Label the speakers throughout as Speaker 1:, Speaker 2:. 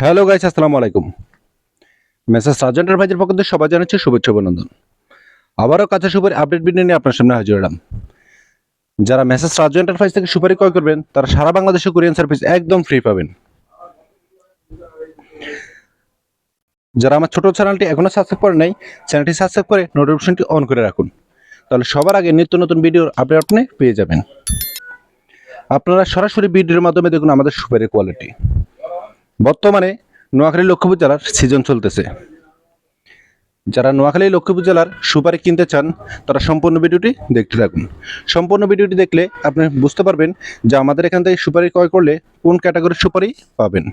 Speaker 1: Hello guys, আসসালামু আলাইকুম। Messrs Raju এন্টারপ্রাইজের পক্ষ থেকে সবাই জানাচ্ছি শুভেচ্ছা অভিনন্দন। আবারও কাঁচা সুপারি আপডেট ভিডিও নিয়ে আপনার সামনে হাজির হলাম। যারা মেসার্স রাজু এন্টারপ্রাইজ থেকে সুপারি ক্রয় করবেন তারা সারা বাংলাদেশে কুরিয়ার সার্ভিস একদম ফ্রি পাবেন। যারা আমার ছোট চ্যানেলটি এখনো সাবস্ক্রাইব করেন নাই, চ্যানেলটি সাবস্ক্রাইব করে নোটিফিকেশনটি অন করে রাখুন, তাহলে সবার আগে নিত্য নতুন ভিডিওর আপডেট আপনি পেয়ে যাবেন। আপনারা সরাসরি ভিডিওর মাধ্যমে দেখুন আমাদের সুপারির কোয়ালিটি। বর্তমানে নোয়াখালী লক্ষ্মীপুর জেলার সিজন চলতেছে। যারা নোয়াখালী লক্ষ্মীপুর জেলার সুপারি কিনতে চান তারা সম্পূর্ণ ভিডিওটি দেখতে থাকুন। সম্পূর্ণ ভিডিওটি দেখলে আপনি বুঝতে পারবেন যে আমাদের এখান থেকে সুপারি ক্রয় করলে কোন ক্যাটাগরির সুপারি পাবেন।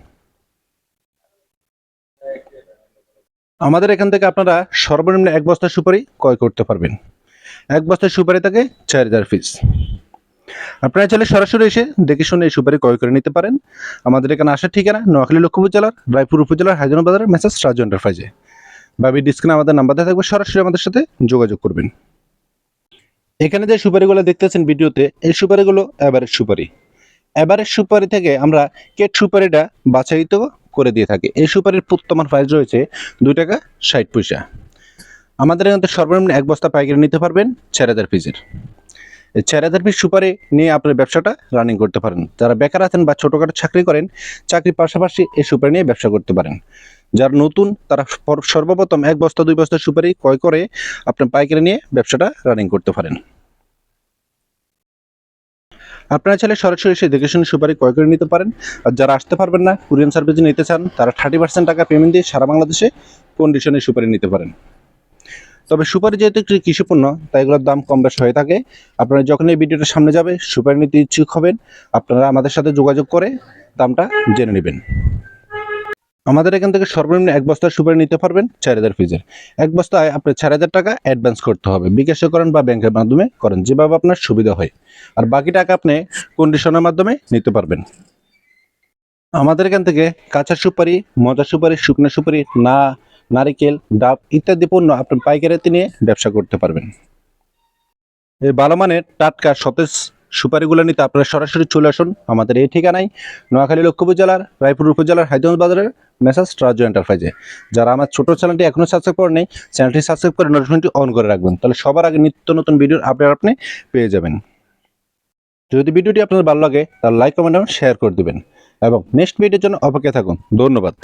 Speaker 1: আমাদের এখান থেকে আপনারা সর্বনিম্ন এক বস্তা সুপারি ক্রয় করতে পারবেন। এক বস্তার সুপারি থাকে 4000 পিস। আপনারা চাইলে সরাসরি এসে দেখে শুনে এই সুপারি ক্রয় করে নিতে পারেন। আমাদের এখানে আসার ঠিকানা নোয়াখালী লক্ষ্মীপুর জেলার রায়পুর উপজেলার হাইজান বাজারের মেসার্স রাজু এন্টারপ্রাইজে। ভাবি ডিসকাউন্ট আমাদের নাম্বার দেওয়া থাকবে, সরাসরি আমাদের সাথে যোগাযোগ করবেন। এখানে যে সুপারিগুলো দেখতেছেন ভিডিওতে, এই সুপারিগুলো এভারেজ সুপারি। এভারেজ সুপারি থেকে আমরা কেট সুপারিটা বাছাইিত করে দিয়ে থাকি। এই সুপারির বর্তমান প্রাইস রয়েছে 2 টাকা 60 পয়সা। আমাদের এখান থেকে সর্বনিম্ন এক বস্তা পাইকারি নিতে পারবেন 4000 পিসের। এই 4000 পিস সুপারি নিয়ে আপনার ব্যবসাটা রানিং করতে পারেন। যারা বেকার আছেন বা ছোটোখাটো চাকরি করেন, চাকরির পাশাপাশি এই সুপারি নিয়ে ব্যবসা করতে পারেন। যারা নতুন তারা সর্বপ্রথম এক বস্তা 2 বস্তা সুপারি ক্রয় করে আপনার পাইকারি নিয়ে ব্যবসাটা রানিং করতে পারেন। আপনারা চাইলে সরাসরি এসে দেখে শুনে সুপারি ক্রয় করে নিতে পারেন। আর যারা আসতে পারবেন না, কুরিয়ার সার্ভিস নিতে চান, তারা 30% টাকা পেমেন্ট দিয়ে সারা বাংলাদেশে কন্ডিশনে সুপারি নিতে পারেন। তবে সুপারি যেহেতু একটি কৃষিপণ্য, তাই এগুলোর দাম কম বেশ হয়ে থাকে। আপনারা যখন এই ভিডিওটা সামনে যাবে, সুপারি নিতে ইচ্ছুক হবেন, আপনারা আমাদের সাথে যোগাযোগ করে দামটা জেনে নেবেন। আমাদের এখান থেকে সর্বনিম্ন এক বস্তার সুপারি নিতে পারবেন 4000 পিসের। এক বস্তায় আপনি 4000 টাকা অ্যাডভান্স করতে হবে। বিকাশে করেন বা ব্যাংকের মাধ্যমে করেন, যেভাবে আপনার সুবিধা হয়। আর বাকি টাকা আপনি কন্ডিশনের মাধ্যমে নিতে পারবেন। আমাদের এখান থেকে কাঁচা সুপারি, মজা সুপারি, শুকনো সুপারি, নারিকেল, ডাব ইত্যাদি পণ্য আপনি পাইকারিতে নিয়ে ব্যবসা করতে পারবেন। এই ভালো মানের টাটকা সতেজ সুপারিগুলো নিতে আপনারা সরাসরি চলে আসুন আমাদের এই ঠিকানায়, নোয়াখালী লক্ষ্মীপুর জেলার রায়পুর উপজেলার হাইজান বাজারের মেসার্স রাজু এন্টারপ্রাইজে। যারা আমার ছোট চ্যানেলটি এখনো সাবস্ক্রাইব করেননি, চ্যানেলটি সাবস্ক্রাইব করে নোটিফিকেশনটি অন করে রাখবেন, তাহলে সবার আগে নিত্য নতুন ভিডিওর আপডেট আপনি পেয়ে যাবেন। যদি ভিডিওটি আপনার ভালো লাগে তাহলে লাইক, কমেন্ট এবং শেয়ার করে দিবেন এবং নেক্সট ভিডিওর জন্য অপেক্ষায় থাকুন। ধন্যবাদ।